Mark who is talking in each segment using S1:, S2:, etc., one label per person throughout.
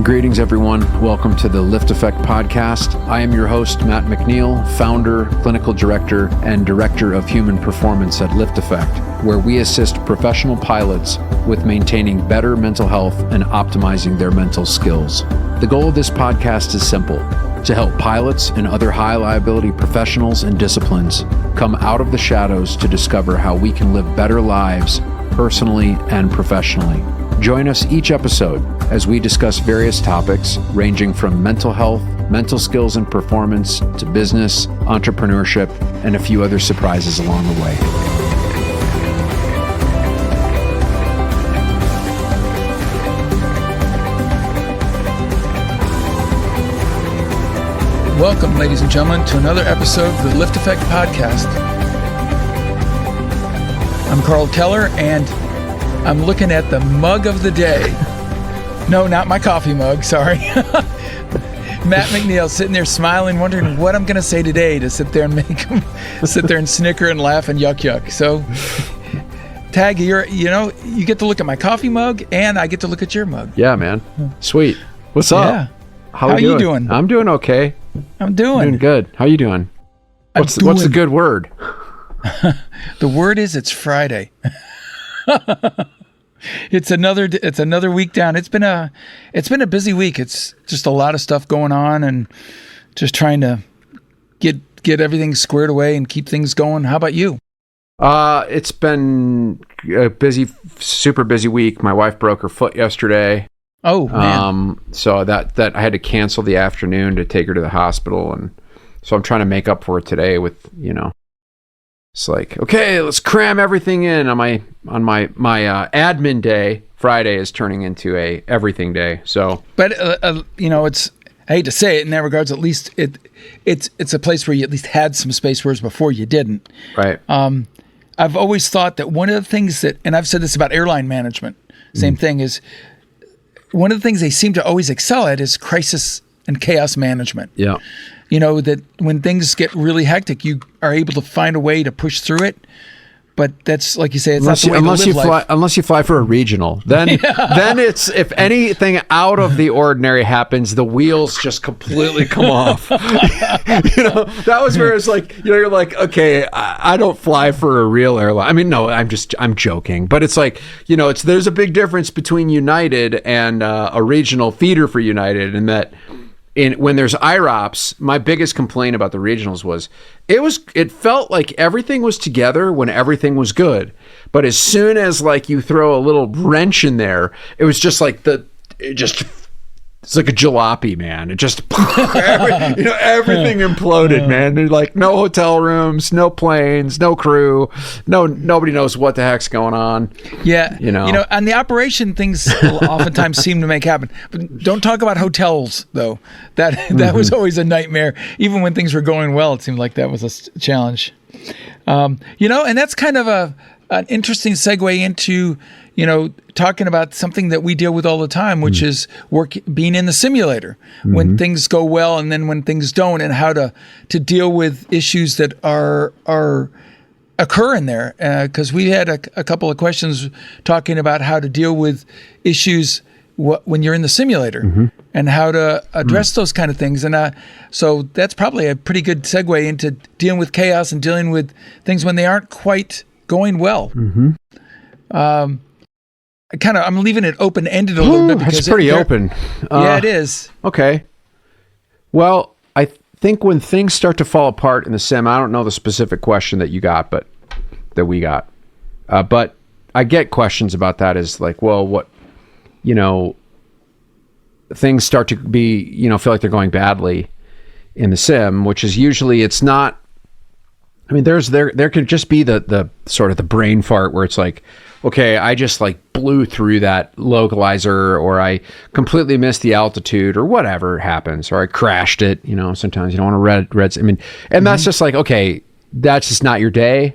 S1: Greetings, everyone. Welcome to the LiftAffect podcast. I am your host, Matt McNeil, founder, clinical director, and director of human performance at LiftAffect, where we assist professional pilots with maintaining better mental health and optimizing their mental skills. The goal of this podcast is simple: to help pilots and other high liability professionals and disciplines come out of the shadows to discover how we can live better lives personally and professionally. Join us each episode as we discuss various topics ranging from mental health, mental skills and performance, to business, entrepreneurship, and a few other surprises along the way.
S2: Welcome, ladies and gentlemen, to another episode of the LiftAffect podcast. I'm Karl Keller, and I'm looking at the mug of the day. No, not my coffee mug, sorry. Matt McNeil sitting there smiling, wondering what I'm going to say today to sit there and make him sit there and snicker and laugh and yuck. So, Tag, you get to look at my coffee mug, and I get to look at your mug.
S1: Yeah, man. Sweet. What's up?
S2: Yeah.
S1: How are you doing? I'm doing okay.
S2: I'm doing
S1: good. How you doing? What's the good word?
S2: The word is it's Friday. It's another week down. It's been a busy week. It's just a lot of stuff going on and just trying to get everything squared away and keep things going. How about you?
S1: It's been a super busy week. My wife broke her foot yesterday.
S2: Oh, man.
S1: So that I had to cancel the afternoon to take her to the hospital, and so I'm trying to make up for it today with, it's like, okay, let's cram everything in on my admin day. Friday is turning into a everything day. So,
S2: but it's, I hate to say it in that regards, at least it's a place where you at least had some space, whereas before you didn't.
S1: Right.
S2: I've always thought that one of the things that, and I've said this about airline management, same thing, is one of the things they seem to always excel at is crisis and chaos management.
S1: Yeah.
S2: That when things get really hectic, you are able to find a way to push through it. But that's, like you say, it's not the way to live life.
S1: Unless you fly for a regional, then then it's, if anything out of the ordinary happens, the wheels just completely come off. That was where it's like, you're like, okay, I don't fly for a real airline. I mean, no, I'm joking, but it's like, there's a big difference between United and a regional feeder for United, in that. When there's IROPS, my biggest complaint about the regionals was it felt like everything was together when everything was good. But as soon as you throw a little wrench in there, it was just like it's like a jalopy, man. It just everything imploded, man. There's no hotel rooms, no planes, no crew, nobody knows what the heck's going on.
S2: Yeah, on the operation, things oftentimes seem to make happen. But don't talk about hotels, though. That was always a nightmare. Even when things were going well, it seemed like that was a challenge. And that's kind of an interesting segue into talking about something that we deal with all the time, which is being in the simulator when things go well, and then when things don't, and how to deal with issues that occur in there. Because we had a couple of questions talking about how to deal with issues when you're in the simulator and how to address those kind of things. And so that's probably a pretty good segue into dealing with chaos and dealing with things when they aren't quite going well. I'm leaving it open-ended a little bit because
S1: it's pretty open.
S2: Yeah, it is.
S1: Okay. Well, I think when things start to fall apart in the sim, I don't know the specific question that you got, but that we got. But I get questions about that, is like, well, what, things start to be, feel like they're going badly in the sim, which is usually, it's not, I mean, there could just be the sort of the brain fart where it's like, okay, I just blew through that localizer, or I completely missed the altitude, or whatever happens, or I crashed it. Sometimes you don't want to I mean, and that's just like, okay, that's just not your day.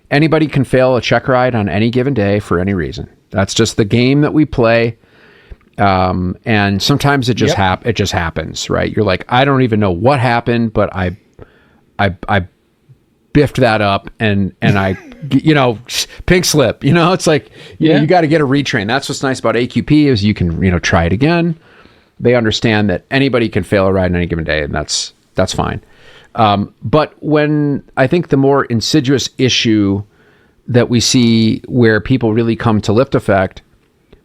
S1: Anybody can fail a check ride on any given day for any reason. That's just the game that we play. And sometimes it just happens, right? You're like, I don't even know what happened, but I biffed that up and I, pink slip, it's like, you got to get a retrain. That's what's nice about AQP is you can, try it again. They understand that anybody can fail a ride on any given day, and that's fine. But when I think the more insidious issue that we see where people really come to LiftAffect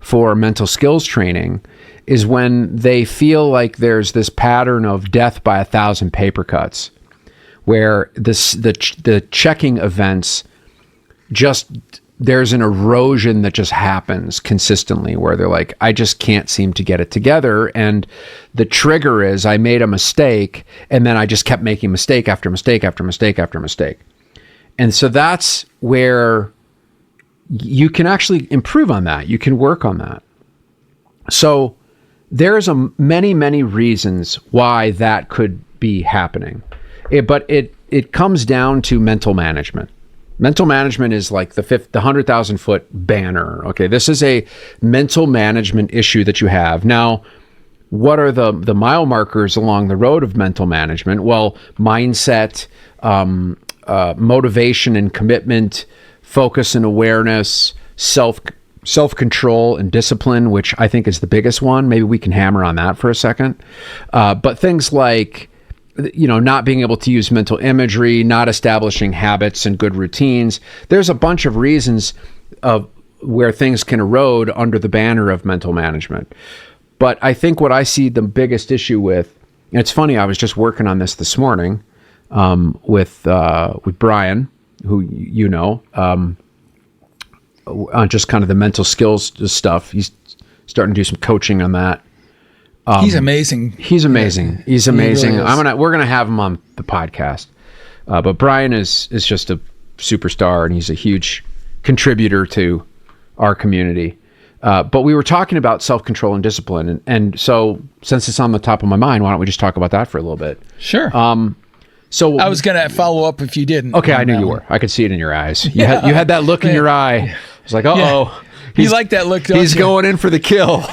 S1: for mental skills training is when they feel like there's this pattern of death by 1,000 paper cuts, where the checking events there's an erosion that just happens consistently, where they're like, I just can't seem to get it together. And the trigger is I made a mistake, and then I just kept making mistake after mistake after mistake after mistake. And so that's where you can actually improve on that. You can work on that. So there's many, many reasons why that could be happening. But it comes down to mental management. Mental management is like the 100,000-foot banner. Okay, this is a mental management issue that you have. Now, what are the mile markers along the road of mental management? Well, mindset, motivation and commitment, focus and awareness, self-control and discipline, which I think is the biggest one. Maybe we can hammer on that for a second. But things like, not being able to use mental imagery, not establishing habits and good routines. There's a bunch of reasons of where things can erode under the banner of mental management. But I think what I see the biggest issue with, and it's funny, I was just working on this morning with Brian, who on just kind of the mental skills stuff. He's starting to do some coaching on that.
S2: He's amazing.
S1: He's amazing. He's amazing.
S2: He really
S1: We're gonna have him on the podcast. But Brian is just a superstar, and he's a huge contributor to our community. But we were talking about self-control and discipline, and so since it's on the top of my mind, why don't we just talk about that for a little bit?
S2: Sure.
S1: So
S2: I was gonna follow up if you didn't.
S1: Okay, I knew you were. I could see it in your eyes. You had that look in your eye. I was like, uh-oh.
S2: Yeah. You like that look, don't
S1: He's
S2: you?
S1: going in for the kill. That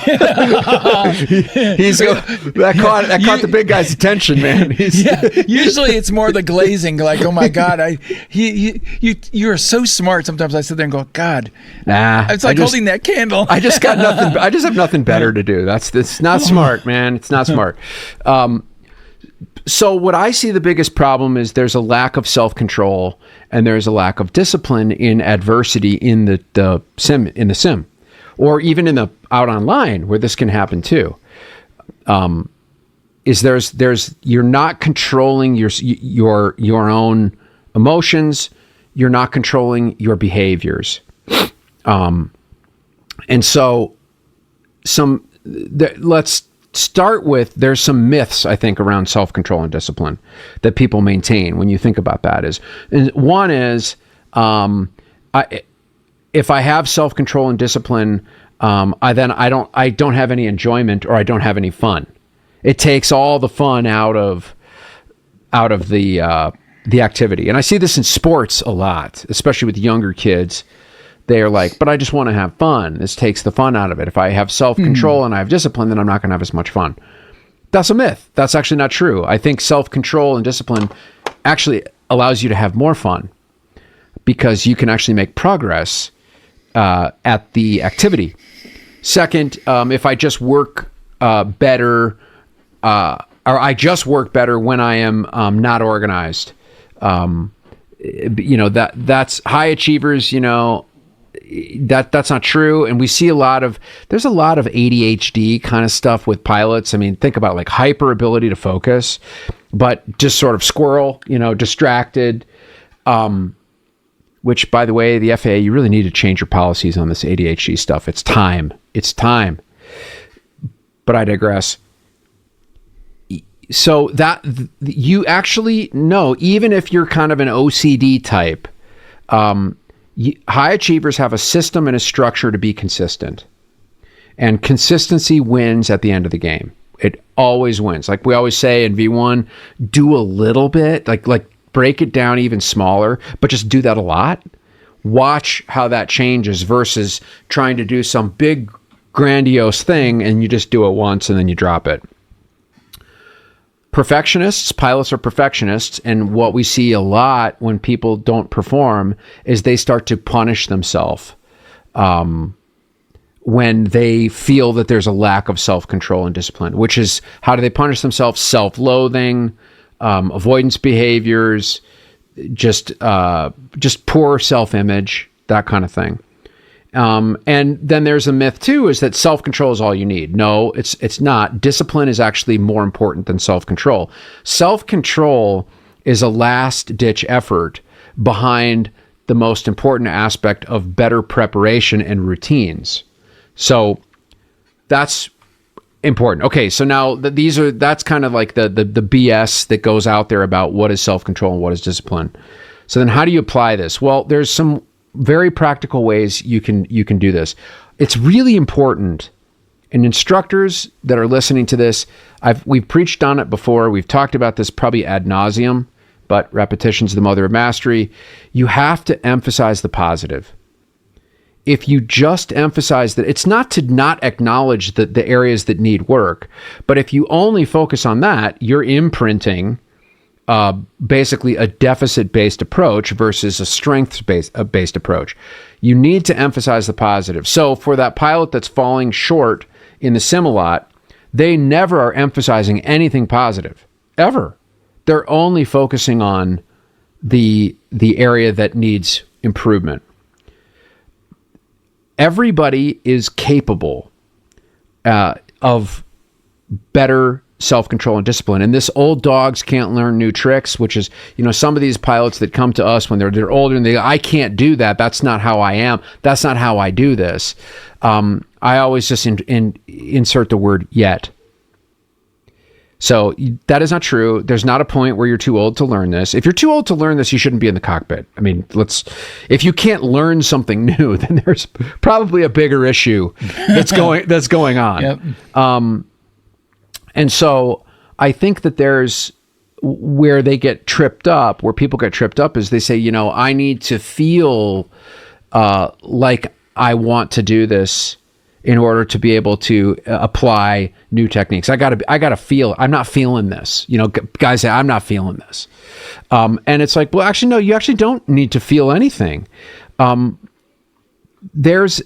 S1: caught the big guy's attention, man.
S2: Usually it's more the glazing, like, oh my God, you are so smart. Sometimes I sit there and go, God, it's like holding that candle.
S1: I just have nothing better to do. It's not smart, man. It's not smart. So what I see the biggest problem is there's a lack of self-control and there's a lack of discipline in adversity in the sim, or even out online where this can happen too. You're not controlling your own emotions. You're not controlling your behaviors. And so let's start with, there's some myths, I think, around self-control and discipline that people maintain when you think about that. One is, if I have self-control and discipline, I don't have any enjoyment, or I don't have any fun. It takes all the fun out of the activity. And I see this in sports a lot, especially with younger kids. They are like, but I just want to have fun. This takes the fun out of it. If I have self-control and I have discipline, then I'm not going to have as much fun. That's a myth. That's actually not true. I think self-control and discipline actually allows you to have more fun, because you can actually make progress at the activity. Second, if I just work better, or I just work better when I am not organized, that's high achievers, that's not true. And we see there's a lot of ADHD kind of stuff with pilots. I mean, think about like hyper ability to focus, but just sort of squirrel, distracted, which, by the way, the FAA, you really need to change your policies on this ADHD stuff. It's time. But I digress. So that you actually know, even if you're kind of an OCD type, high achievers have a system and a structure to be consistent, and consistency wins at the end of the game. It always wins. Like we always say in V1, do a little bit, like break it down even smaller, but just do that a lot. Watch how that changes versus trying to do some big grandiose thing and you just do it once and then you drop it. Pilots are perfectionists, and what we see a lot when people don't perform is they start to punish themselves, when they feel that there's a lack of self-control and discipline, which is, how do they punish themselves? Self-loathing, avoidance behaviors, just poor self-image, that kind of thing. And then there's a myth too, is that self-control is all you need. No, it's not. Discipline is actually more important than self-control. Self-control is a last-ditch effort behind the most important aspect of better preparation and routines. So that's important. Okay, so now that's kind of like the BS that goes out there about what is self-control and what is discipline. So then how do you apply this? Well, there's some very practical ways you can do this. It's really important, and instructors that are listening to this, we've preached on it before. We've talked about this probably ad nauseum, but repetition's the mother of mastery. You have to emphasize the positive. If you just emphasize that, it's not to not acknowledge the areas that need work, but if you only focus on that, you're imprinting basically a deficit-based approach versus a strengths-based approach. You need to emphasize the positive. So for that pilot that's falling short in the sim-a-lot, they never are emphasizing anything positive, ever. They're only focusing on the area that needs improvement. Everybody is capable of better self-control and discipline. And this old dogs can't learn new tricks, which is, some of these pilots that come to us when they're older and they go, I can't do that. That's not how I am. That's not how I do this. I always just insert the word yet. So that is not true. There's not a point where you're too old to learn this. If you're too old to learn this, you shouldn't be in the cockpit. I mean, if you can't learn something new, then there's probably a bigger issue that's going on. Yep. And so I think that there's where they get tripped up, where people get tripped up, is they say, I need to feel like I want to do this in order to be able to apply new techniques. I gotta feel, I'm not feeling this. Guys say, I'm not feeling this. And it's like, well, actually, no, you actually don't need to feel anything. There's,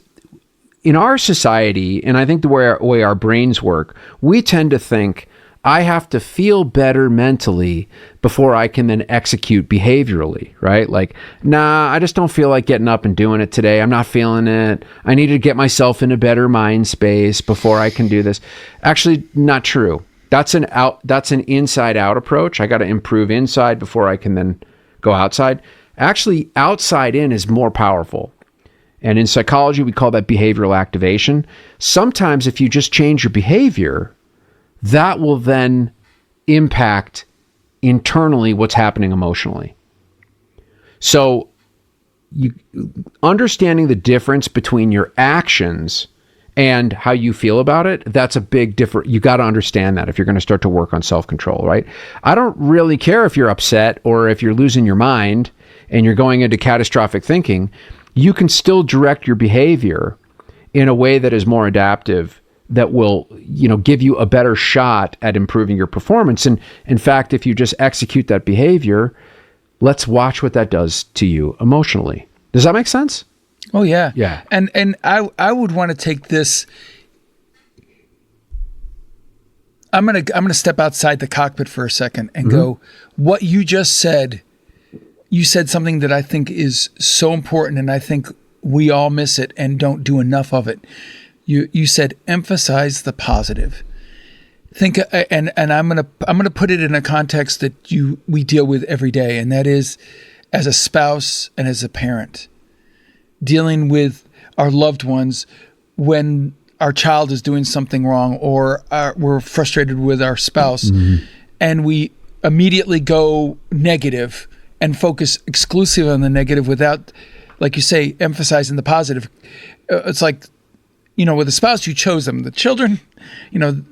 S1: in our society, and I think the way our brains work, we tend to think, I have to feel better mentally before I can then execute behaviorally, right? Like, nah, I just don't feel like getting up and doing it today. I'm not feeling it. I need to get myself in a better mind space before I can do this. Actually, not true. That's an inside out approach. I got to improve inside before I can then go outside. Actually, outside in is more powerful. And in psychology, we call that behavioral activation. Sometimes if you just change your behavior, that will then impact internally what's happening emotionally. So understanding the difference between your actions and how you feel about it, that's a big difference. You got to understand that if you're going to start to work on self-control, right? I don't really care if you're upset or if you're losing your mind and you're going into catastrophic thinking. You can still direct your behavior in a way that is more adaptive, that will, give you a better shot at improving your performance. And in fact, if you just execute that behavior, let's watch what that does to you emotionally. Does that make sense?
S2: Oh yeah.
S1: Yeah.
S2: And I would want to take this. I'm gonna step outside the cockpit for a second and go, what you just said. You said something that I think is so important, and I think we all miss it and don't do enough of it. You said emphasize the positive. Think, and I'm gonna put it in a context that we deal with every day, and that is as a spouse and as a parent, dealing with our loved ones when our child is doing something wrong, or we're frustrated with our spouse, and we immediately go negative and focus exclusively on the negative without, like you say, emphasizing the positive. It's like, with a spouse, you chose them. The children,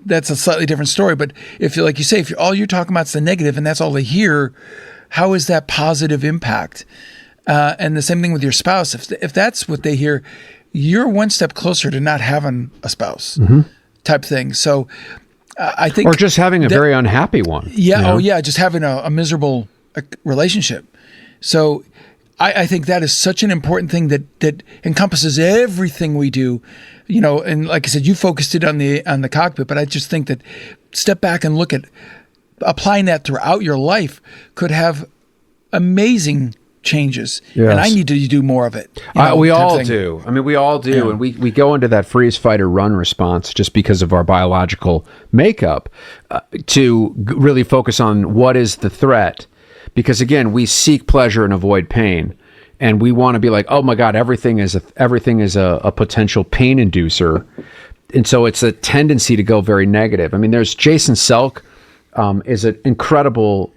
S2: that's a slightly different story. But if, like you say, if all you're talking about is the negative and that's all they hear, how is that positive impact? And the same thing with your spouse. If that's what they hear, you're one step closer to not having a spouse type thing. So I think...
S1: Or just having a very unhappy one.
S2: Yeah. Oh, yeah. Just having a miserable relationship. So I think that is such an important thing that encompasses everything we do, and like I said, you focused it on the cockpit, but I just think that step back and look at applying that throughout your life could have amazing changes. Yes. And I need to do more of it.
S1: We all do. I mean, we all do. Yeah. And we go into that freeze, fight, or run response just because of our biological makeup to really focus on what is the threat. Because again, we seek pleasure and avoid pain. And we want to be like, oh my God, everything is a potential pain inducer. And so it's a tendency to go very negative. I mean, there's Jason Selk is an incredible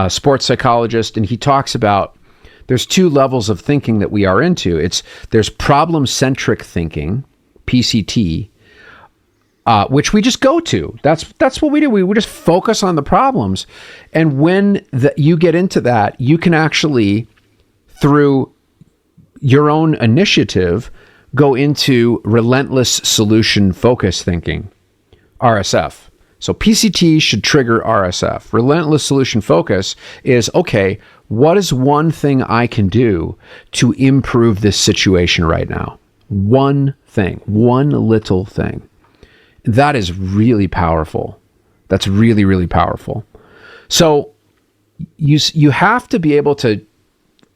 S1: sports psychologist, and he talks about there's two levels of thinking that we are into. There's problem-centric thinking, PCT, which we just go to. That's what we do. We just focus on the problems. And when you get into that, you can actually, through your own initiative, go into relentless solution focus thinking, RSF. So PCT should trigger RSF. Relentless solution focus is, okay, what is one thing I can do to improve this situation right now? One thing, one little thing. That is really powerful. That's really, really powerful. So you have to be able to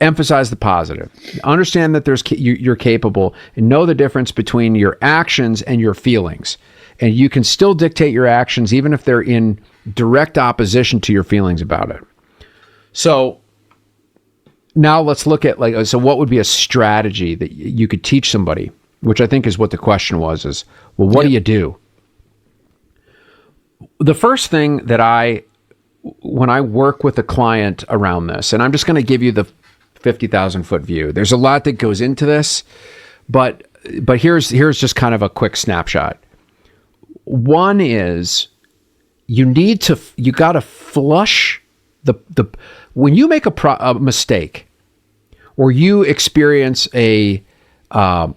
S1: emphasize the positive. Understand that you're capable, and know the difference between your actions and your feelings. And you can still dictate your actions even if they're in direct opposition to your feelings about it. So now let's look at so what would be a strategy that you could teach somebody, which I think is what the question was, is, well, what do you do? The first thing that when I work with a client around this, and I'm just going to give you the 50,000 foot view. There's a lot that goes into this, but here's just kind of a quick snapshot. One is you got to flush when you make a mistake or you experience a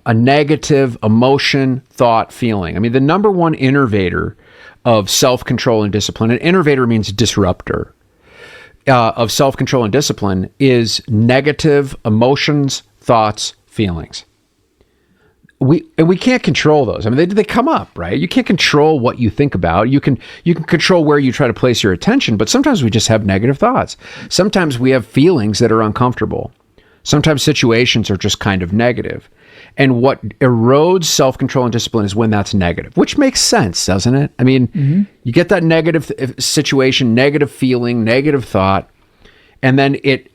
S1: negative emotion, thought, feeling. I mean, the number one innervator of self-control and discipline, and innervator means disruptor, of self-control and discipline is negative emotions, thoughts, feelings. We can't control those. I mean, they come up, right? You can't control what you think about. You can control where you try to place your attention, but sometimes we just have negative thoughts. Sometimes we have feelings that are uncomfortable. Sometimes situations are just kind of negative. And what erodes self-control and discipline is when that's negative, which makes sense, doesn't it? I mean, You get that negative situation, negative feeling, negative thought, and then it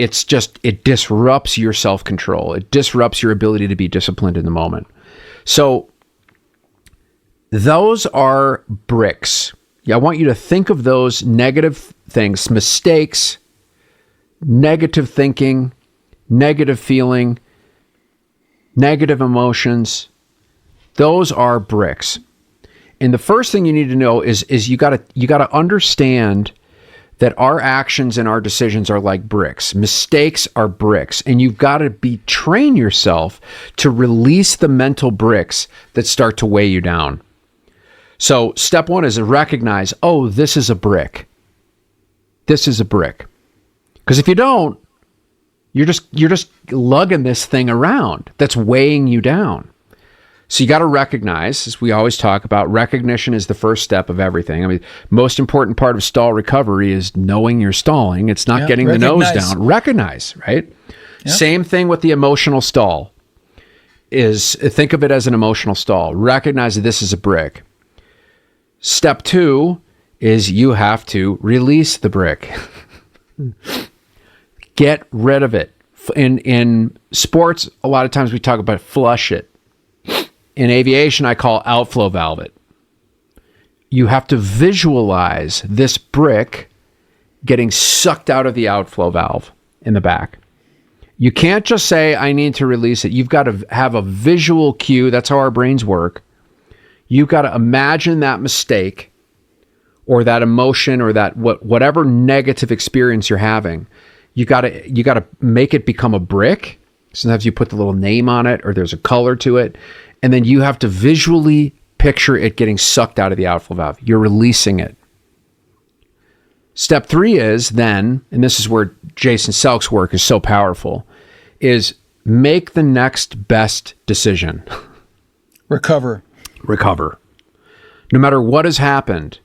S1: disrupts your self-control. It disrupts your ability to be disciplined in the moment. So those are bricks. I want you to think of those negative things, mistakes, negative thinking, negative feeling, negative emotions. Those are bricks. And the first thing you need to know is you got to understand that our actions and our decisions are like bricks. Mistakes are bricks, and you've got to train yourself to release the mental bricks that start to weigh you down. So step one is to recognize, oh, this is a brick. This is a brick. Because if you don't, you're just lugging this thing around that's weighing you down. So you got to recognize, as we always talk about, recognition is the first step of everything. I mean, most important part of stall recovery is knowing you're stalling. It's not getting the nose down. Recognize, right? Yep. Same thing with the emotional stall. Think of it as an emotional stall. Recognize that this is a brick. Step two is you have to release the brick. Get rid of it. In sports, a lot of times we talk about flush it. In aviation, I call outflow valve it. You have to visualize this brick getting sucked out of the outflow valve in the back. You can't just say, I need to release it. You've got to have a visual cue. That's how our brains work. You've got to imagine that mistake or that emotion or that whatever negative experience you're having. You got to make it become a brick. Sometimes you put the little name on it or there's a color to it. And then you have to visually picture it getting sucked out of the outflow valve. You're releasing it. Step three is then, and this is where Jason Selk's work is so powerful, is make the next best decision.
S2: Recover.
S1: No matter what has happened,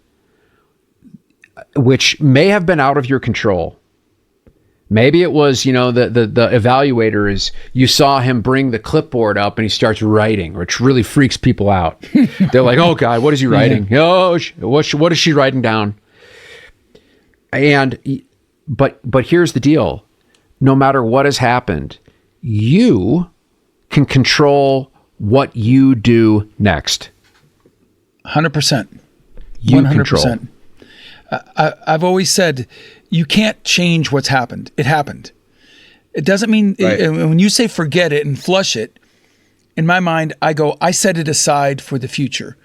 S1: which may have been out of your control. Maybe it was, the evaluator is, you saw him bring the clipboard up and he starts writing, which really freaks people out. They're like, oh God, what is he writing? Yeah. Oh, what is she writing down? But here's the deal. No matter what has happened, you can control what you do next.
S2: 100%.
S1: You
S2: 100%.
S1: control.
S2: I've always said, you can't change what's happened. It happened. It doesn't mean, when you say forget it and flush it, in my mind, I set it aside for the future.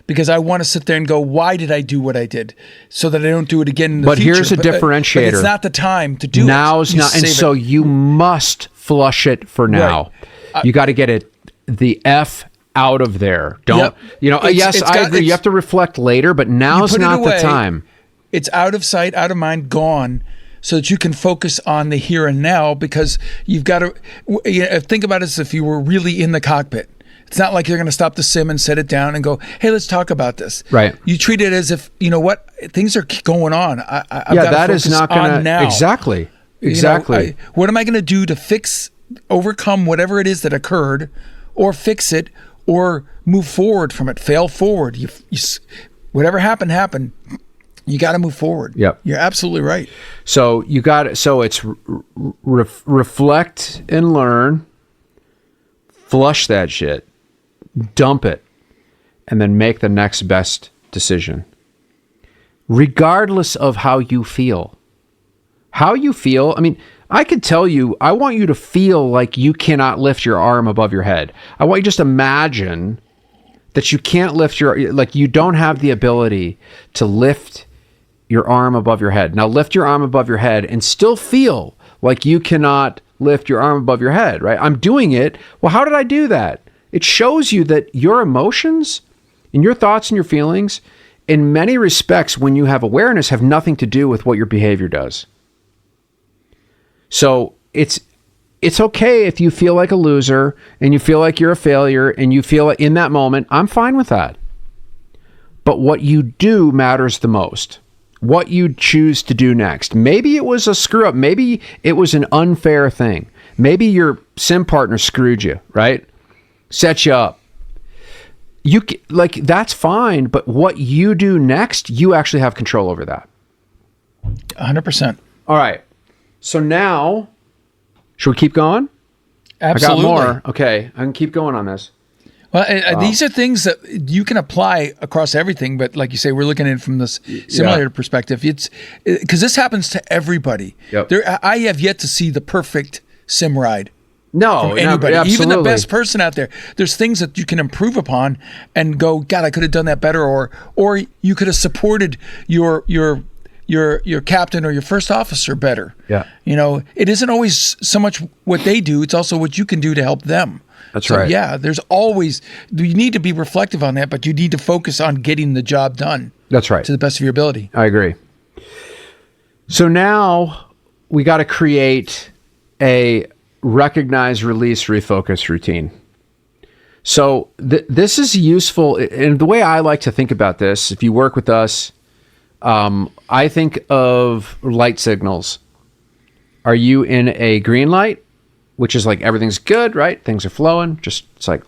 S2: Because I want to sit there and go, why did I do what I did? So that I don't do it again in the future.
S1: But here's a differentiator. But
S2: it's not the time to do
S1: Now's not, and so you must flush it for now. Right. You got to get the F out of there. Don't, yes, I agree. You have to reflect later, but now's not the time.
S2: It's out of sight, out of mind, gone, so that you can focus on the here and now, because you've got to think about it as if you were really in the cockpit. It's not like you're going to stop the sim and set it down and go, hey, let's talk about this.
S1: Right.
S2: You treat it as if, things are going on. I've got
S1: that
S2: to
S1: is
S2: focus
S1: not going
S2: on
S1: to
S2: now.
S1: Exactly.
S2: What am I going to do to overcome whatever it is that occurred, or fix it, or move forward from it, fail forward. Whatever happened. You got to move forward.
S1: Yep.
S2: You're absolutely right.
S1: So it's reflect and learn, flush that shit, dump it, and then make the next best decision. Regardless of how you feel. How you feel, I mean, I could tell you, I want you to feel like you cannot lift your arm above your head. I want you to just imagine that you can't like you don't have the ability to lift your arm above your head. Now lift your arm above your head and still feel like you cannot lift your arm above your head, right? I'm doing it. Well, how did I do that? It shows you that your emotions and your thoughts and your feelings, in many respects, when you have awareness, have nothing to do with what your behavior does. So it's okay if you feel like a loser and you feel like you're a failure and you feel in that moment, I'm fine with that. But what you do matters the most. What you choose to do next. Maybe it was a screw up. Maybe it was an unfair thing. Maybe your sim partner screwed you, right? Set you up. That's fine, but what you do next, you actually have control over that.
S2: 100%.
S1: All right. So now, should we keep going?
S2: Absolutely.
S1: I got more. Okay, I can keep going on this.
S2: Well, these are things that you can apply across everything, but like you say, we're looking at it from this simulator perspective. It's because this happens to everybody.
S1: Yep.
S2: I have yet to see the perfect sim ride.
S1: No,
S2: anybody,
S1: absolutely.
S2: even the best person out there. There's things that you can improve upon and go, God, I could have done that better, or you could have supported your captain or your first officer better.
S1: Yeah.
S2: It isn't always so much what they do; it's also what you can do to help them.
S1: That's right.
S2: Yeah, you need to be reflective on that, but you need to focus on getting the job done.
S1: That's right.
S2: To the best of your ability.
S1: I agree. So now we got to create a recognize, release, refocus routine. So this is useful. And the way I like to think about this, if you work with us, I think of light signals. Are you in a green light? Which is like everything's good, right? Things are flowing. It's like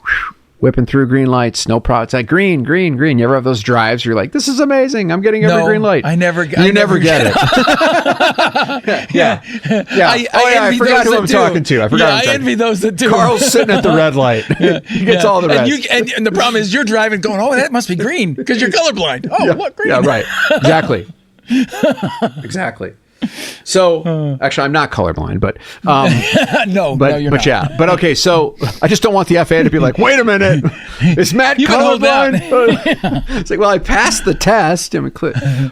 S1: whipping through green lights, no problem. It's like green, green, green. You ever have those drives? You're like, this is amazing. I'm getting every green light.
S2: I never get
S1: it. Yeah. I forgot who I'm talking to.
S2: I envy those that do.
S1: Karl's sitting at the red light. He gets all the reds.
S2: And the problem is you're driving going, oh, that must be green because you're colorblind. Oh, look, green.
S1: Yeah, right. Exactly. So actually, I'm not colorblind, but
S2: no, you're not.
S1: Yeah, but okay. So I just don't want the FAA to be like, wait a minute, is Matt colorblind? It's like, well, I passed the test.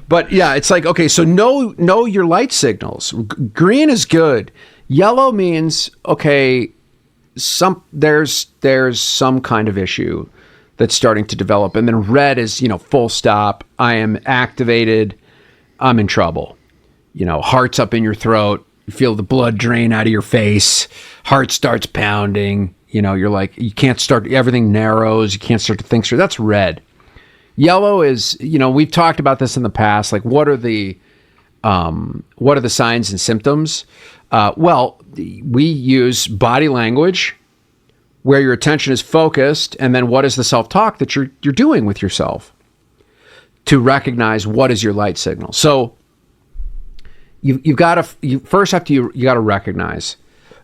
S1: But yeah, it's like, okay, so know your light signals. Green is good. Yellow means okay, there's some kind of issue that's starting to develop, and then red is full stop. I am activated. I'm in trouble. Heart's up in your throat. You feel the blood drain out of your face. Heart starts pounding. You're like, you can't start, everything narrows. You can't start to think straight. That's red. Yellow is, we've talked about this in the past. Like, what are the signs and symptoms? Well, we use body language, where your attention is focused, and then what is the self-talk that you're doing with yourself to recognize what is your light signal. So you got to recognize,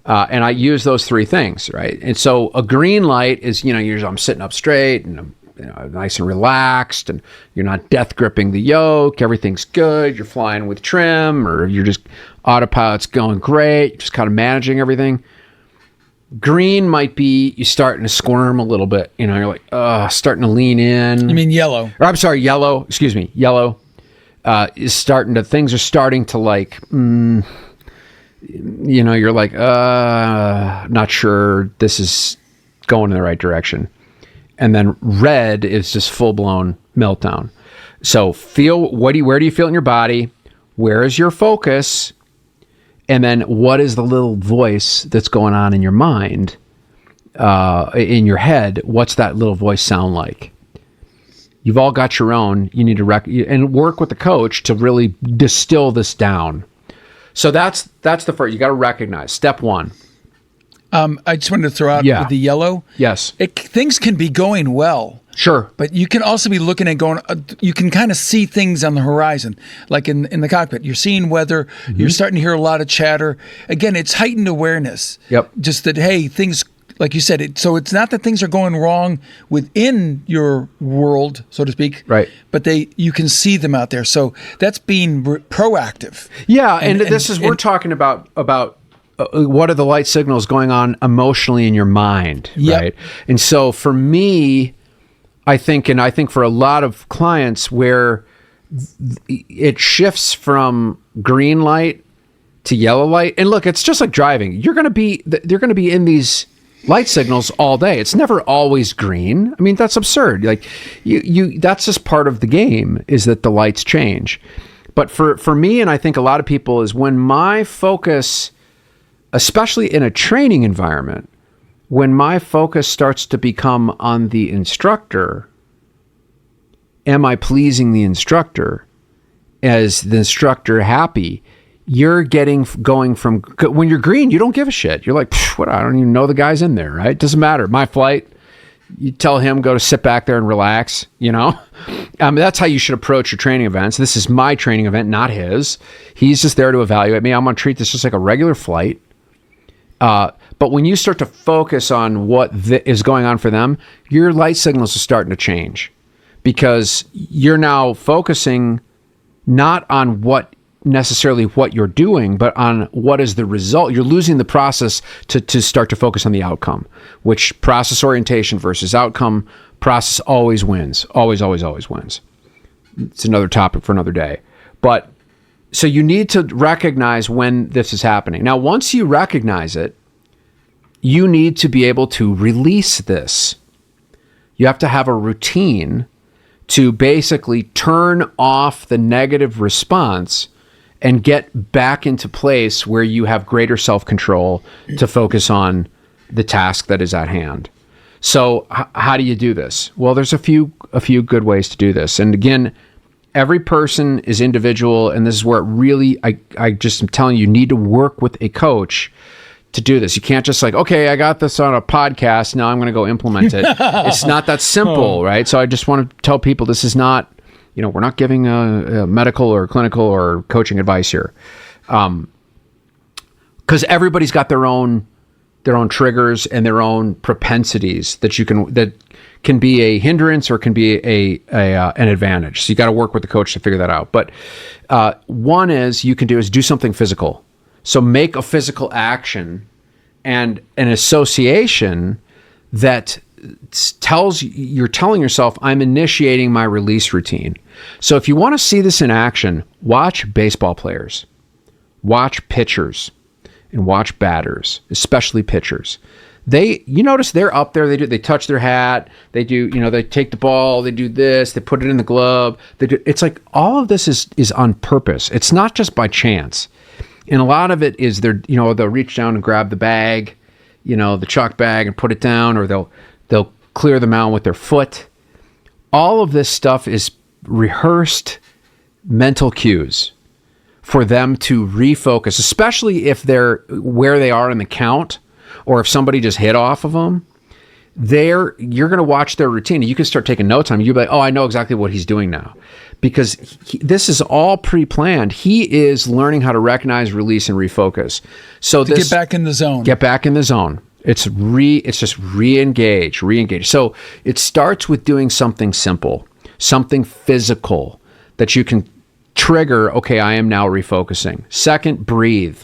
S1: and I use those three things, right? And so a green light is, usually I'm sitting up straight and I'm nice and relaxed, and you're not death gripping the yoke. Everything's good. You're flying with trim, or you're just autopilot's going great. Just kind of managing everything. Green might be you starting to squirm a little bit. You're like, starting to lean in.
S2: You mean yellow?
S1: Or I'm sorry, yellow. Excuse me, yellow is starting to. Things are starting to like. You're like, not sure this is going in the right direction. And then red is just full blown meltdown. So where do you feel it in your body? Where is your focus? And then what is the little voice that's going on in your mind, in your head? What's that little voice sound like? You've all got your own. You need to and work with the coach to really distill this down. So that's the first. You got to recognize. Step one.
S2: I just wanted to throw out with the yellow.
S1: Yes.
S2: Things can be going well.
S1: Sure.
S2: But you can also be looking and going, you can kind of see things on the horizon, like in the cockpit. You're seeing weather. Mm-hmm. You're starting to hear a lot of chatter. Again, it's heightened awareness.
S1: Yep.
S2: Just that, hey, things, like you said, so it's not that things are going wrong within your world, so to speak.
S1: Right.
S2: But you can see them out there. So that's being proactive.
S1: Yeah, and we're talking about what are the light signals going on emotionally in your mind,
S2: yep.
S1: right? And so for me, I think for a lot of clients where it shifts from green light to yellow light, and look, it's just like driving. They're going to be in these light signals all day. It's never always green. I mean, that's absurd. Like that's just part of the game, is that the lights change. But for me, and I think a lot of people, is when my focus, especially in a training environment, when my focus starts to become on the instructor, am I pleasing the instructor? Is the instructor happy? You're going from, when you're green, you don't give a shit. You're like, what? I don't even know the guy's in there, right? Doesn't matter. My flight. You tell him, go to sit back there and relax, that's how you should approach your training events. This is my training event, not his. He's just there to evaluate me. I'm going to treat this just like a regular flight. But when you start to focus on what is going on for them, your light signals are starting to change, because you're now focusing not on what you're doing, but on what is the result. You're losing the process to start to focus on the outcome, which process orientation versus outcome. Process always wins. Always, always, always wins. It's another topic for another day. But so you need to recognize when this is happening. Now, once you recognize it, you need to be able to release this. You have to have a routine to basically turn off the negative response and get back into place where you have greater self-control to focus on the task that is at hand. So how do you do this? Well, there's a few good ways to do this. And again, every person is individual, and this is where it really, I just am telling you, need to work with a coach to do this. You can't just like, okay, I got this on a podcast, now I'm going to go implement it. It's not that simple, right? So I just want to tell people this is not, we're not giving a medical or clinical or coaching advice here. Because everybody's got their own triggers and their own propensities that can be a hindrance or can be an advantage. So you got to work with the coach to figure that out. But one you can do something physical. So make a physical action and an association that you're telling yourself, I'm initiating my release routine. So if you want to see this in action, watch baseball players, watch pitchers, and watch batters, especially pitchers. You notice they're up there, they touch their hat, they do, they take the ball, they do this, they put it in the glove. It's like all of this is on purpose. It's not just by chance. And a lot of it is they'll reach down and grab the bag, the chalk bag, and put it down, or they'll clear the mound with their foot. All of this stuff is rehearsed mental cues for them to refocus, especially if they're where they are in the count, or if somebody just hit off of them. You're going to watch their routine, and you can start taking notes on it. You'll be like, oh, I know exactly what he's doing now, because this is all pre-planned. He is learning how to recognize, release, and refocus. So
S2: get back in the zone.
S1: Get back in the zone. It's just re-engage. So it starts with doing something simple, something physical that you can trigger. Okay, I am now refocusing. Second, breathe.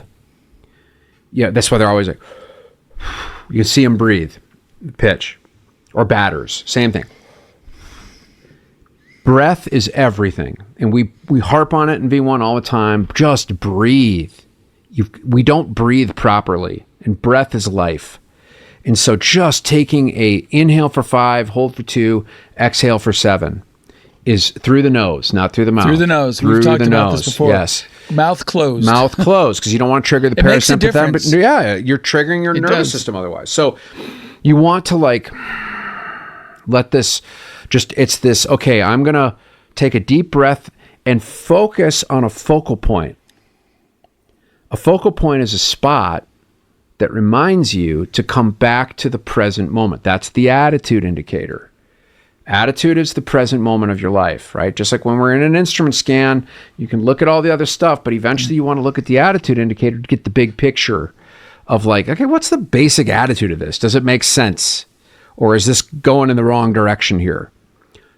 S1: Yeah, that's why they're always like, you can see them breathe. Pitch or batters, same thing. Breath is everything, and we harp on it in V1 all the time. Just breathe. We don't breathe properly, and breath is life. And so just taking a inhale for 5, hold for 2, exhale for 7 is through the nose, not through the mouth.
S2: Through the nose.
S1: We've
S2: talked about this before.
S1: Yes.
S2: Mouth closed.
S1: Mouth closed, because you don't want to trigger the parasympathetic.
S2: Yeah,
S1: you're triggering your nervous system otherwise. So you want to let this okay, I'm going to take a deep breath and focus on a focal point. A focal point is a spot that reminds you to come back to the present moment. That's the attitude indicator. Attitude is the present moment of your life, right? Just like when we're in an instrument scan, you can look at all the other stuff, but eventually you want to look at the attitude indicator to get the big picture of okay, what's the basic attitude of this? Does it make sense? Or is this going in the wrong direction here?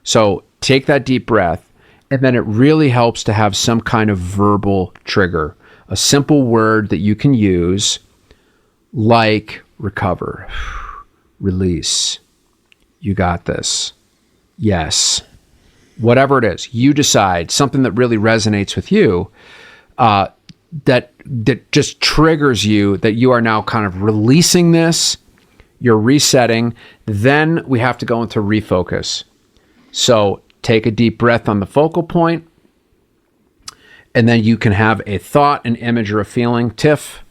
S1: So take that deep breath, and then it really helps to have some kind of verbal trigger, a simple word that you can use, like recover, release, you got this, yes, whatever it is. You decide something that really resonates with you, that just triggers you, that you are now kind of releasing this, you're resetting. Then we have to go into refocus. So take a deep breath on the focal point, and then you can have a thought, an image, or a feeling, TIFF,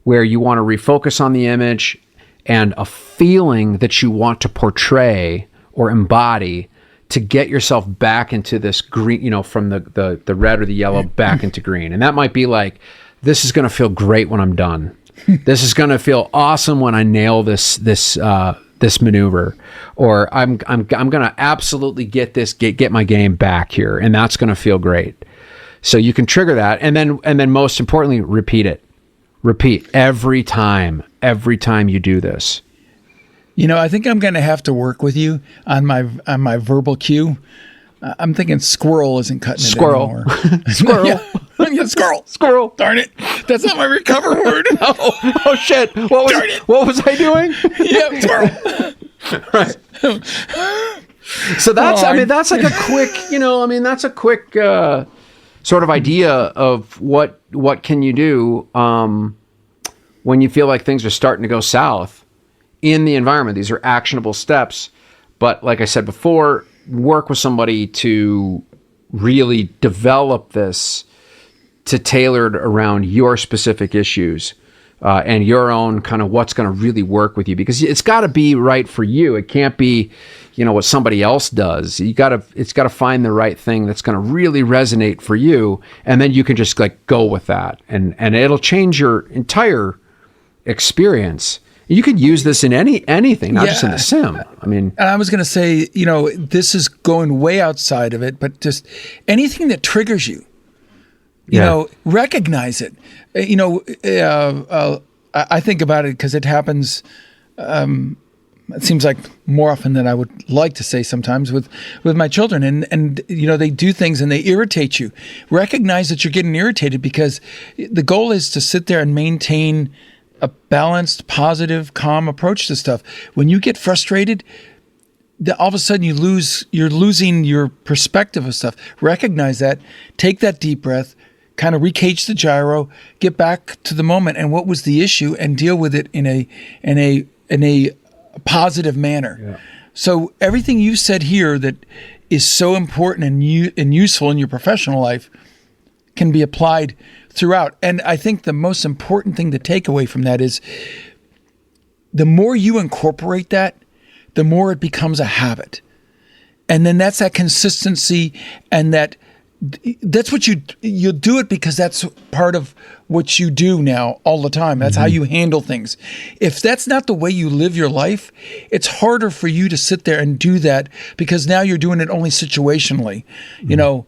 S1: where you want to refocus on the image and a feeling that you want to portray or embody to get yourself back into this green, from the red or the yellow back into green. And that might be this is going to feel great when I'm done. This is going to feel awesome when I nail this maneuver, or I'm going to absolutely get my game back here, and that's going to feel great. So you can trigger that, and then most importantly, repeat it. Repeat every time you do this.
S2: I think I'm going to have to work with you on my verbal cue. I'm thinking squirrel isn't cutting it anymore.
S1: Squirrel.
S2: Yeah, squirrel.
S1: Squirrel.
S2: Darn it. That's not my recover word.
S1: Oh shit. What was I doing?
S2: Yeah, squirrel.
S1: Right. So that's like a quick, that's a quick sort of idea of what can you do when you feel like things are starting to go south in the environment. These are actionable steps. But like I said before, work with somebody to really develop this to tailor it around your specific issues and your own kind of what's going to really work with you, because it's got to be right for you. It can't be, what somebody else does. It's got to find the right thing that's going to really resonate for you. And then you can just go with that, and it'll change your entire experience. You could use this in anything, not just in the sim. And
S2: I was going to say, this is going way outside of it, but just anything that triggers you, recognize it. I think about it because it happens. It seems like more often than I would like to say sometimes with my children, and they do things and they irritate you. Recognize that you're getting irritated, because the goal is to sit there and maintain a balanced, positive, calm approach to stuff. When you get frustrated, all of a sudden you're losing your perspective of stuff. Recognize that, take that deep breath, kind of recage the gyro, get back to the moment and what was the issue, and deal with it in a positive manner. Yeah. So everything you said here that is so important and useful in your professional life, can be applied throughout. And I think the most important thing to take away from that is the more you incorporate that, the more it becomes a habit. And then that's that consistency, and that's what you'll do it because that's part of what you do now all the time. That's how you handle things. If that's not the way you live your life, it's harder for you to sit there and do that because now you're doing it only situationally. You know,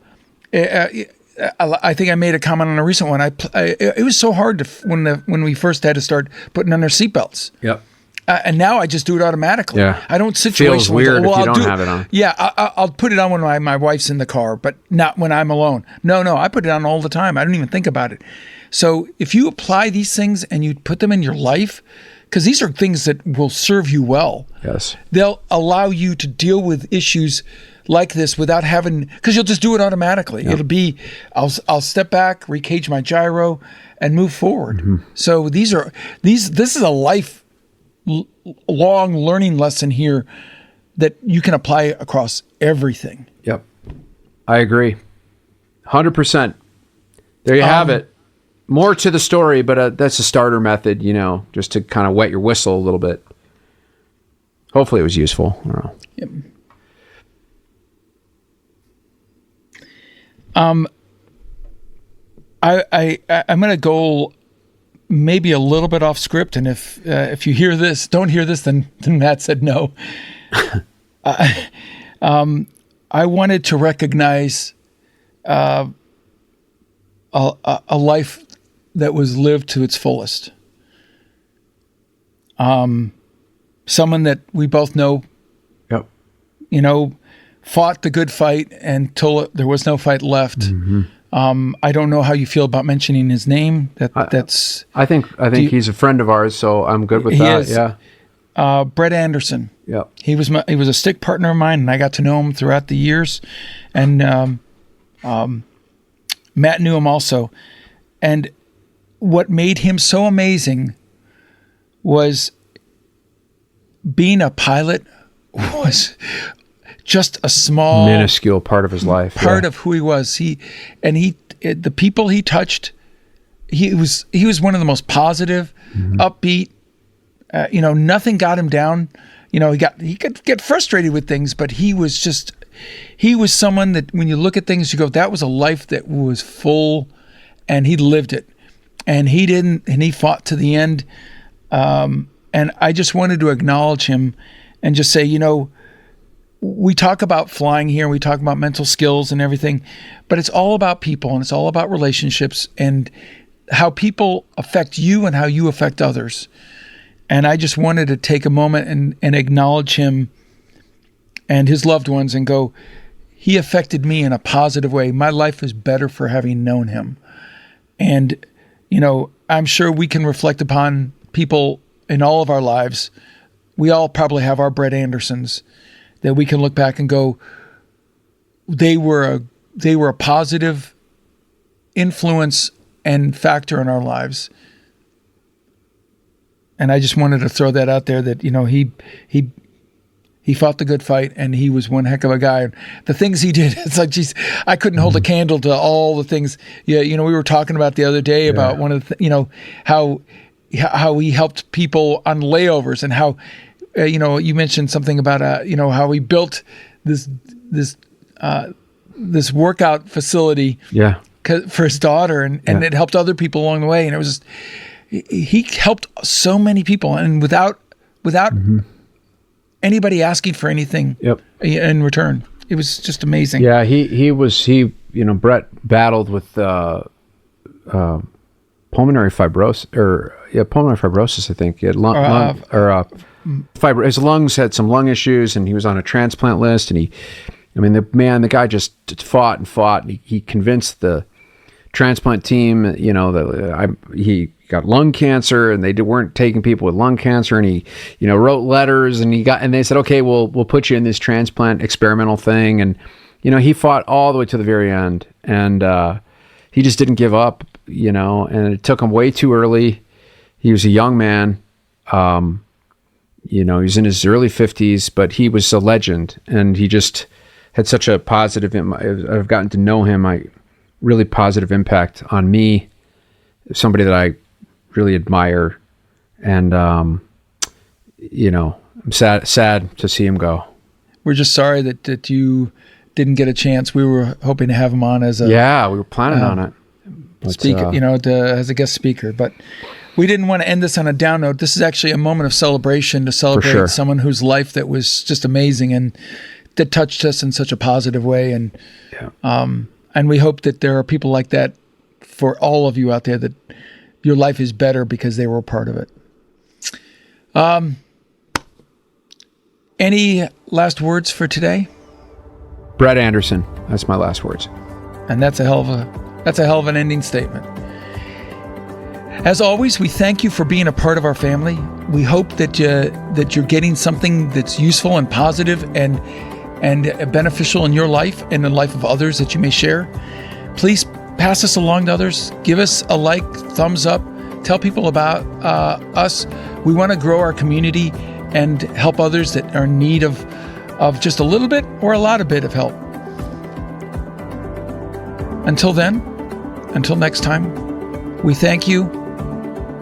S2: I think I made a comment on a recent one. It was so hard when we first had to start putting on our seatbelts.
S1: Yep.
S2: And now I just do it automatically.
S1: Yeah.
S2: I don't situationally.
S1: Feels weird if you don't have it on.
S2: Yeah, I'll put it on when my wife's in the car, but not when I'm alone. No, I put it on all the time. I don't even think about it. So if you apply these things and you put them in your life, because these are things that will serve you well.
S1: Yes.
S2: They'll allow you to deal with issues like this without having, because you'll just do it automatically. Yep. It'll be, I'll step back, recage my gyro, and move forward. So this is a life long learning lesson here that you can apply across everything.
S1: Yep. I agree. 100%. There you have it. More to the story, but that's a starter method, just to kind of wet your whistle a little bit. Hopefully it was useful. I don't know.
S2: Yep. I'm going to go maybe a little bit off script, and if you don't hear this, then Matt said no. I wanted to recognize a life that was lived to its fullest. Someone that we both know,
S1: yep,
S2: fought the good fight until there was no fight left. I don't know how you feel about mentioning his name.
S1: I think he's a friend of ours, so I'm good with that. Yeah.
S2: Brett Anderson.
S1: Yeah.
S2: He was a stick partner of mine, and I got to know him throughout the years. And Matt knew him also. And what made him so amazing was being a pilot was just a small,
S1: minuscule part of his life,
S2: part of who he was. The people he touched, he was one of the most positive, upbeat. Nothing got him down. He could get frustrated with things, but he was someone that when you look at things, you go, that was a life that was full, and he lived it, and he fought to the end. And I just wanted to acknowledge him and just say, we talk about flying here, and we talk about mental skills and everything, but it's all about people, and it's all about relationships and how people affect you and how you affect others. And I just wanted to take a moment and acknowledge him and his loved ones and go, he affected me in a positive way. My life is better for having known him. And, I'm sure we can reflect upon people in all of our lives. We all probably have our Brett Andersons that we can look back and go, they were a positive influence and factor in our lives. And I just wanted to throw that out there that, he fought the good fight, and he was one heck of a guy. And the things he did, it's like, geez, I couldn't hold a candle to all the things. Yeah, we were talking about the other day about one of the, how he helped people on layovers, and how, you mentioned something about, how he built this workout facility for his daughter, and it helped other people along the way. And it was he helped so many people, and without anybody asking for anything in return. It was just amazing.
S1: Yeah, Brett battled with pulmonary fibrosis, I think. He had his lungs had some lung issues, and he was on a transplant list, and the guy just fought and fought, and he convinced the transplant team, that he got lung cancer, and they weren't taking people with lung cancer, and he, wrote letters, and they said, okay, we'll put you in this transplant experimental thing, and he fought all the way to the very end, and he just didn't give up, and it took him way too early. He was a young man, he was in his early 50s, but he was a legend, and he just had such a positive. I've gotten to know him. really positive impact on me, somebody that I really admire. And, you know, I'm sad to see him go.
S2: We're just sorry that you didn't get a chance. We were hoping to have him on as a
S1: we were planning on it.
S2: Speaker, as a guest speaker, but we didn't want to end this on a down note. This is actually a moment of celebration to celebrate someone whose life that was just amazing and that touched us in such a positive way. And and we hope that there are people like that for all of you out there, that your life is better because they were a part of it. Any last words for today?
S1: Brett Anderson. That's my last words.
S2: And that's a hell of an ending statement. As always, we thank you for being a part of our family. We hope that you're getting something that's useful and positive and beneficial in your life and in the life of others that you may share. Please pass us along to others. Give us a like, thumbs up. Tell people about us. We want to grow our community and help others that are in need of just a little bit or a lot of bit of help. Until next time, we thank you,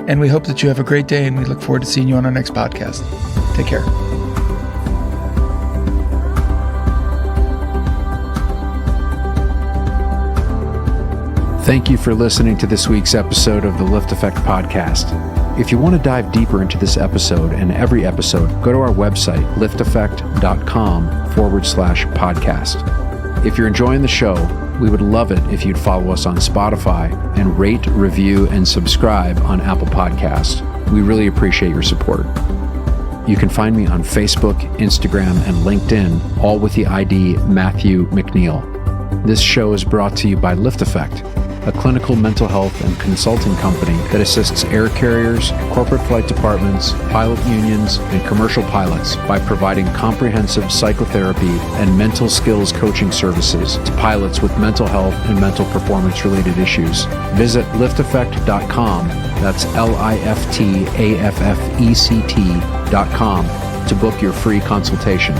S2: and we hope that you have a great day, and we look forward to seeing you on our next podcast. Take care.
S1: Thank you for listening to this week's episode of the LiftAffect podcast. If you want to dive deeper into this episode and every episode, go to our website, LiftAffect.com/podcast. If you're enjoying the show, we would love it if you'd follow us on Spotify and rate, review, and subscribe on Apple Podcasts. We really appreciate your support. You can find me on Facebook, Instagram, and LinkedIn, all with the ID Matthew McNeil. This show is brought to you by LiftAffect, a clinical mental health and consulting company that assists air carriers, corporate flight departments, pilot unions, and commercial pilots by providing comprehensive psychotherapy and mental skills coaching services to pilots with mental health and mental performance-related issues. Visit LiftAffect.com, that's LiftAffect.com, to book your free consultation.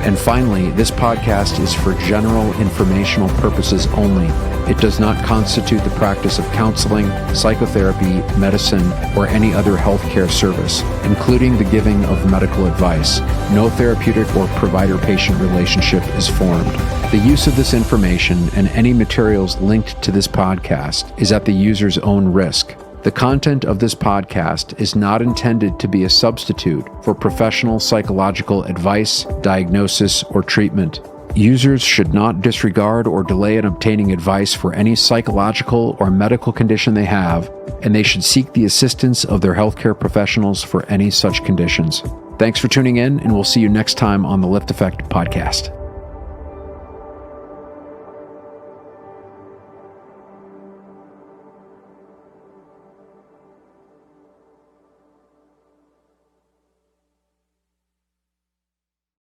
S1: And finally, this podcast is for general informational purposes only. It does not constitute the practice of counseling, psychotherapy, medicine, or any other healthcare service, including the giving of medical advice. No therapeutic or provider-patient relationship is formed. The use of this information and any materials linked to this podcast is at the user's own risk. The content of this podcast is not intended to be a substitute for professional psychological advice, diagnosis, or treatment. Users should not disregard or delay in obtaining advice for any psychological or medical condition they have, and they should seek the assistance of their healthcare professionals for any such conditions. Thanks for tuning in, and we'll see you next time on the LiftAffect podcast.